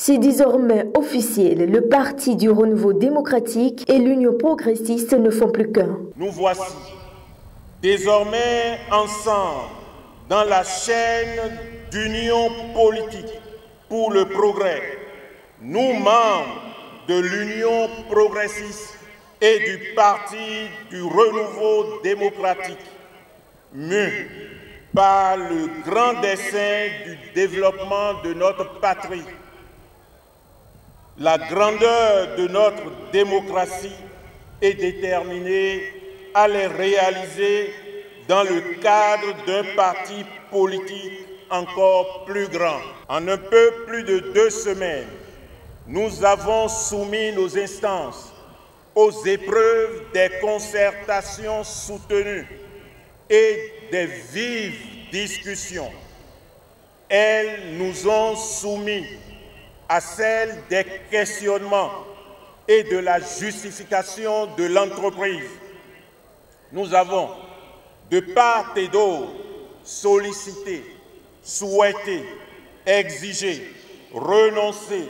C'est désormais officiel, le Parti du Renouveau démocratique et l'Union progressiste ne font plus qu'un. Nous voici désormais ensemble dans la chaîne d'union politique pour le progrès. Nous, membres de l'Union progressiste et du Parti du Renouveau démocratique, mus par le grand dessein du développement de notre patrie, la grandeur de notre démocratie est déterminée à les réaliser dans le cadre d'un parti politique encore plus grand. En un peu plus de 2 semaines, nous avons soumis nos instances aux épreuves des concertations soutenues et des vives discussions. Elles nous ont soumis à celle des questionnements et de la justification de l'entreprise. Nous avons, de part et d'autre, sollicité, souhaité, exigé, renoncé,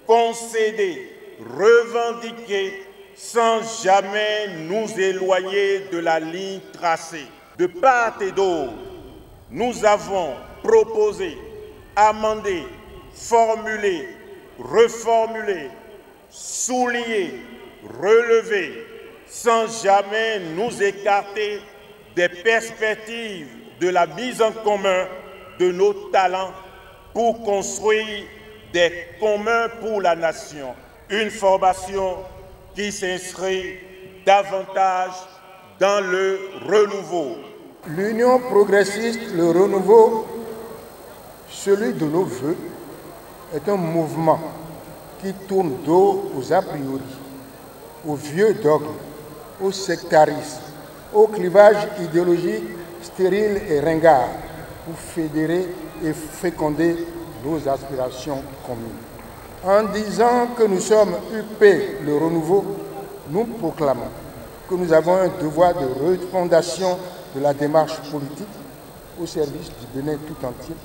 concédé, revendiqué, sans jamais nous éloigner de la ligne tracée. De part et d'autre, nous avons proposé, amendé, formulé, reformulé, souligné, relevé, sans jamais nous écarter des perspectives de la mise en commun de nos talents pour construire des communs pour la nation. Une formation qui s'inscrit davantage dans le renouveau. L'Union progressiste, le renouveau, celui de nos voeux, est un mouvement qui tourne dos aux a priori, aux vieux dogmes, au sectarisme, au clivage idéologique stérile et ringard, pour fédérer et féconder nos aspirations communes. En disant que nous sommes UP, le renouveau, nous proclamons que nous avons un devoir de refondation de la démarche politique au service du Bénin tout entier,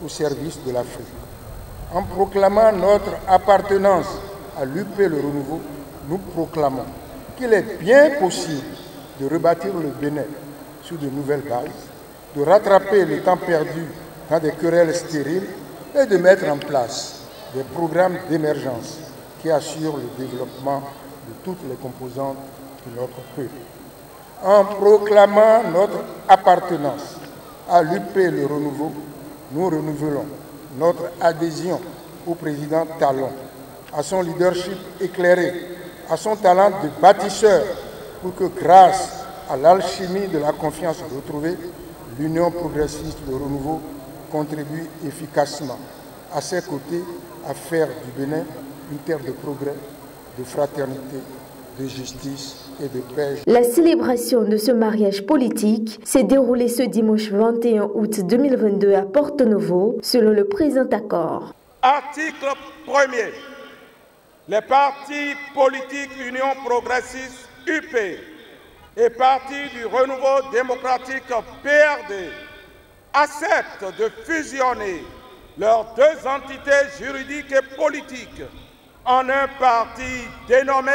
au service de l'Afrique. En proclamant notre appartenance à l'UP le renouveau, nous proclamons qu'il est bien possible de rebâtir le Bénin sur de nouvelles bases, de rattraper le temps perdu dans des querelles stériles et de mettre en place des programmes d'émergence qui assurent le développement de toutes les composantes de notre peuple. En proclamant notre appartenance à l'UP le renouveau, nous renouvelons notre adhésion au président Talon, à son leadership éclairé, à son talent de bâtisseur, pour que grâce à l'alchimie de la confiance retrouvée, l'Union progressiste de renouveau contribue efficacement à ses côtés à faire du Bénin une terre de progrès, de fraternité, de justice et de paix. La célébration de ce mariage politique s'est déroulée ce dimanche 21 août 2022 à Porto Novo, selon le présent accord. Article 1er. Les partis politiques Union progressiste UP et Parti du Renouveau démocratique PRD acceptent de fusionner leurs 2 entités juridiques et politiques en un parti dénommé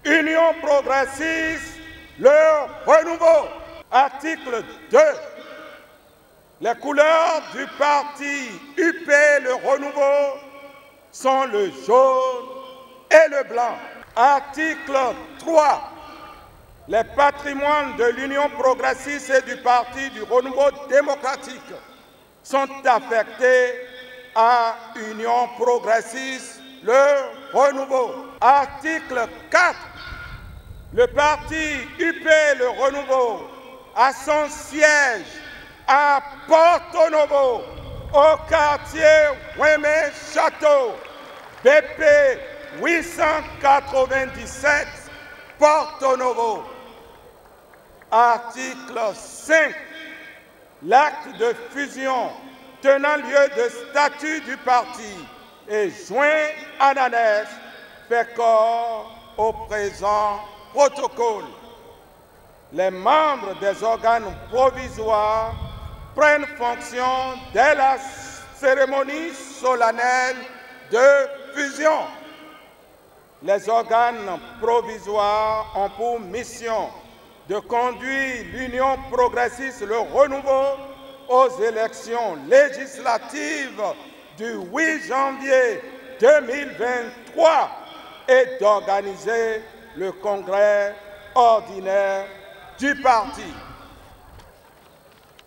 Union progressiste, le renouveau. Article 2. Les couleurs du parti UP, le renouveau, sont le jaune et le blanc. Article 3. Les patrimoines de l'Union progressiste et du Parti du Renouveau démocratique sont affectés à Union progressiste, le renouveau. Article 4. Le parti UP, le renouveau, a son siège à Porto Novo, au quartier Ouémé Château, BP 897, Porto Novo. Article 5. L'acte de fusion tenant lieu de statut du parti est joint en annexe, fait corps au présent protocole. Les membres des organes provisoires prennent fonction dès la cérémonie solennelle de fusion. Les organes provisoires ont pour mission de conduire l'Union progressiste, le renouveau, aux élections législatives du 8 janvier 2023 et d'organiser le congrès ordinaire du parti.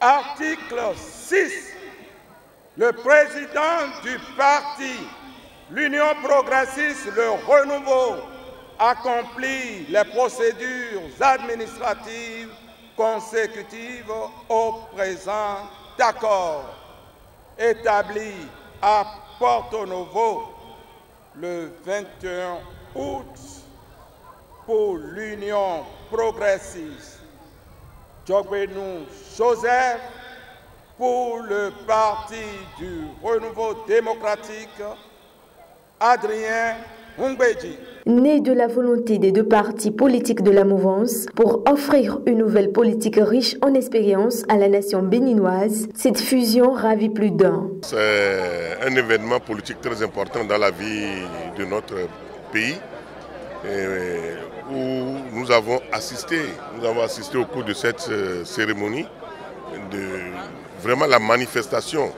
Article 6. Le président du parti, l'Union progressiste, le renouveau, accomplit les procédures administratives consécutives au présent accord établi à Porto Novo le 21 août pour l'Union progressiste. Djogbenou Joseph pour le Parti du Renouveau démocratique, Adrien Mungbeji. Né de la volonté des deux partis politiques de la mouvance pour offrir une nouvelle politique riche en expérience à la nation béninoise, cette fusion ravit plus d'un. C'est un événement politique très important dans la vie de notre pays où nous avons assisté au cours de cette cérémonie vraiment la manifestation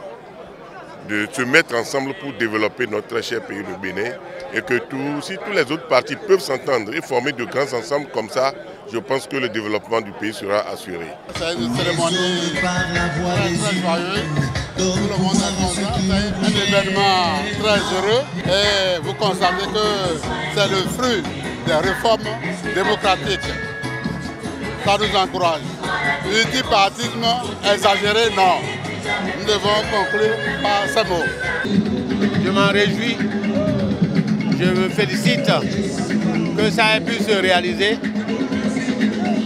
de se mettre ensemble pour développer notre très cher pays, le Bénin, et que si tous les autres partis peuvent s'entendre et former de grands ensembles comme ça, je pense que le développement du pays sera assuré. C'est une cérémonie très joyeuse, tout le monde est content, c'est un événement très heureux et vous constatez que c'est le fruit des réformes démocratiques. Ça nous encourage. Multipartisme exagéré, non. Nous devons conclure par ces mots. Je m'en réjouis, je me félicite que ça ait pu se réaliser.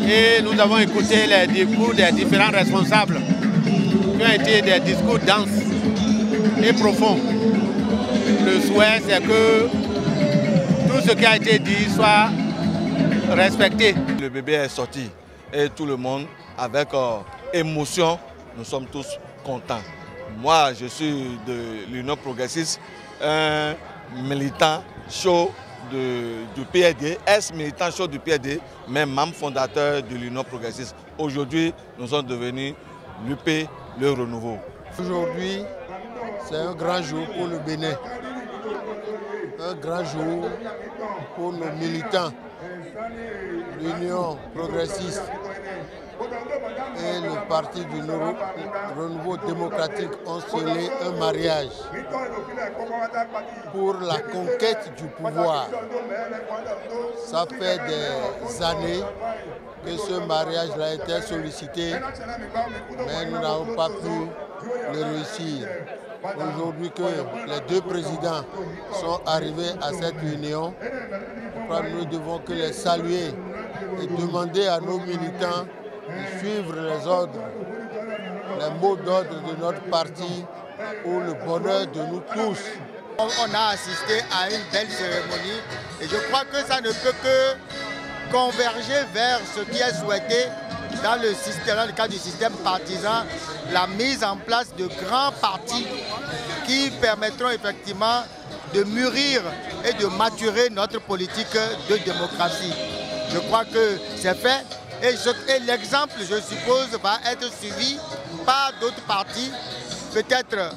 Et nous avons écouté les discours des différents responsables qui ont été des discours denses et profonds. Le souhait, c'est que tout ce qui a été dit soit respecté. Le bébé est sorti et tout le monde, avec émotion, nous sommes tous contents. Moi, je suis de l'Union progressiste, un militant chaud du PRD, ex-militant chaud du PRD, mais membre fondateur de l'Union progressiste. Aujourd'hui, nous sommes devenus l'UP, le renouveau. Aujourd'hui, c'est un grand jour pour le Bénin, un grand jour pour nos militants. L'Union progressiste et le Parti du Renouveau démocratique ont scellé un mariage pour la conquête du pouvoir. Ça fait des années que ce mariage a été sollicité, mais nous n'avons pas pu le réussir. Aujourd'hui que les deux présidents sont arrivés à cette union, nous devons que les saluer et demander à nos militants de suivre les ordres, les mots d'ordre de notre parti pour le bonheur de nous tous. On a assisté à une belle cérémonie et je crois que ça ne peut que converger vers ce qui est souhaité dans le cadre du système partisan, la mise en place de grands partis qui permettront effectivement de mûrir et de maturer notre politique de démocratie. Je crois que c'est fait et l'exemple, je suppose, va être suivi par d'autres partis, peut-être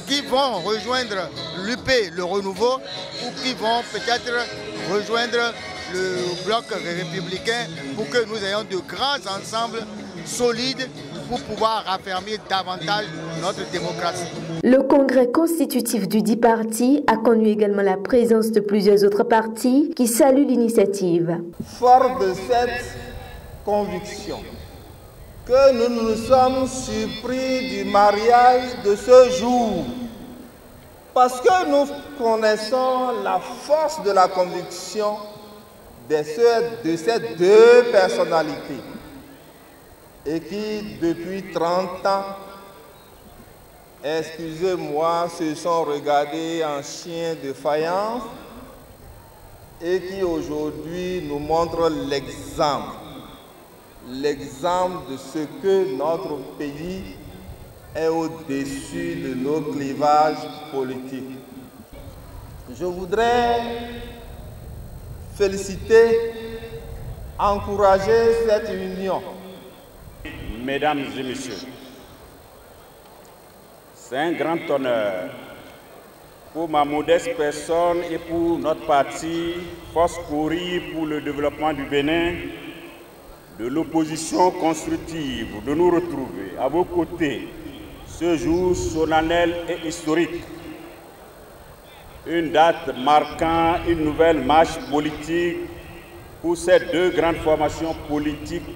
qui vont rejoindre l'UP, le renouveau, ou qui vont peut-être rejoindre le bloc républicain pour que nous ayons de grands ensembles solides pour pouvoir raffermir davantage notre démocratie. Le congrès constitutif du dit parti a connu également la présence de plusieurs autres partis qui saluent l'initiative. Fort de cette conviction que nous nous sommes surpris du mariage de ce jour, parce que nous connaissons la force de la conviction de ces deux personnalités et qui, depuis 30 ans, excusez-moi, se sont regardés en chiens de faïence et qui aujourd'hui nous montrent l'exemple de ce que notre pays est au-dessus de nos clivages politiques. je voudrais féliciter, encourager cette union. Mesdames et messieurs, c'est un grand honneur pour ma modeste personne et pour notre parti Force Kori pour le développement du Bénin, de l'opposition constructive, de nous retrouver à vos côtés ce jour solennel et historique. Une date marquant une nouvelle marche politique pour ces deux grandes formations politiques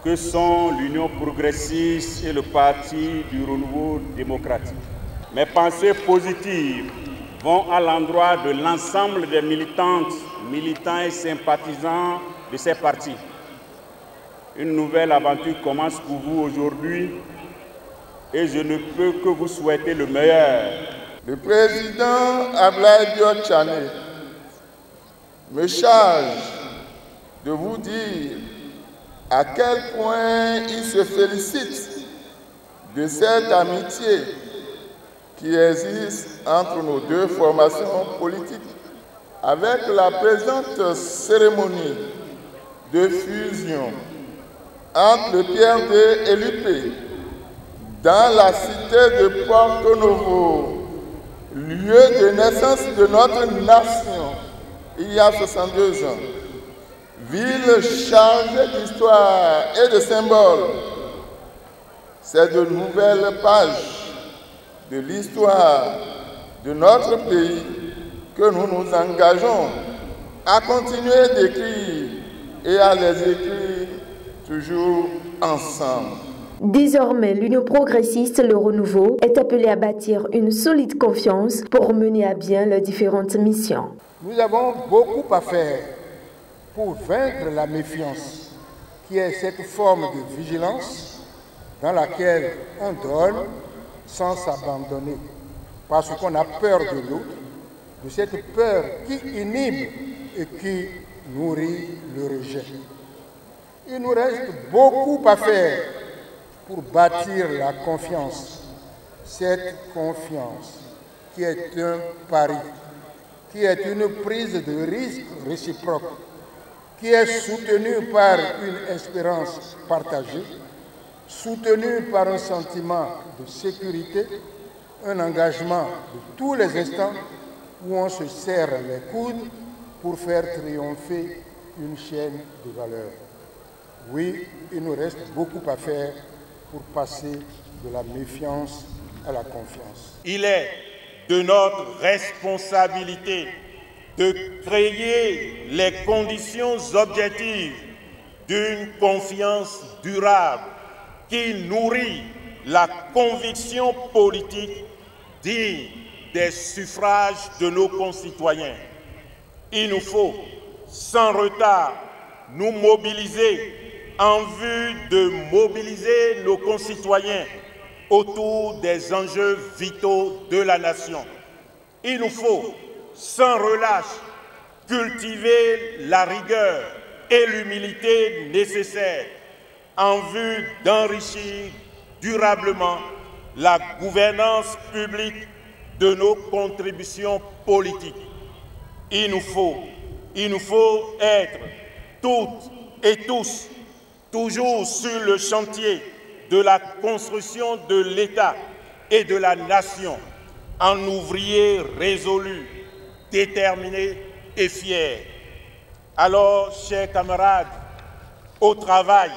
que sont l'Union progressiste et le Parti du renouveau démocratique. Mes pensées positives vont à l'endroit de l'ensemble des militantes, militants et sympathisants de ces partis. Une nouvelle aventure commence pour vous aujourd'hui et je ne peux que vous souhaiter le meilleur. Le président Ablaye Diop Tchane me charge de vous dire à quel point il se félicite de cette amitié qui existe entre nos deux formations politiques. Avec la présente cérémonie de fusion entre le PRD et l'UP dans la cité de Porto Novo, lieu de naissance de notre nation il y a 62 ans, ville chargée d'histoire et de symboles, c'est de nouvelles pages de l'histoire de notre pays que nous nous engageons à continuer d'écrire et à les écrire toujours ensemble. Désormais, l'Union progressiste, le renouveau, est appelée à bâtir une solide confiance pour mener à bien leurs différentes missions. Nous avons beaucoup à faire pour vaincre la méfiance, qui est cette forme de vigilance dans laquelle on donne sans s'abandonner, parce qu'on a peur de l'autre, de cette peur qui inhibe et qui nourrit le rejet. Il nous reste beaucoup à faire pour bâtir la confiance, cette confiance qui est un pari, qui est une prise de risque réciproque, qui est soutenue par une espérance partagée, soutenue par un sentiment de sécurité, un engagement de tous les instants où on se serre les coudes pour faire triompher une chaîne de valeurs. Oui, il nous reste beaucoup à faire pour passer de la méfiance à la confiance. Il est de notre responsabilité de créer les conditions objectives d'une confiance durable qui nourrit la conviction politique digne des suffrages de nos concitoyens. Il nous faut, sans retard, nous mobiliser en vue de mobiliser nos concitoyens autour des enjeux vitaux de la nation. Il nous faut, sans relâche, cultiver la rigueur et l'humilité nécessaires en vue d'enrichir durablement la gouvernance publique de nos contributions politiques. Il nous faut être toutes et tous toujours sur le chantier de la construction de l'État et de la nation, en ouvriers résolus, déterminés et fiers. Alors, chers camarades, au travail,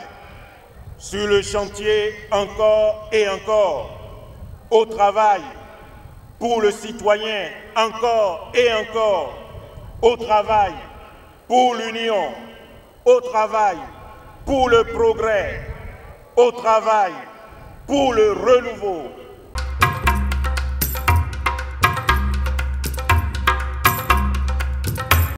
sur le chantier encore et encore, au travail, pour le citoyen encore et encore, au travail, pour l'union, au travail, pour le progrès, au travail, pour le renouveau,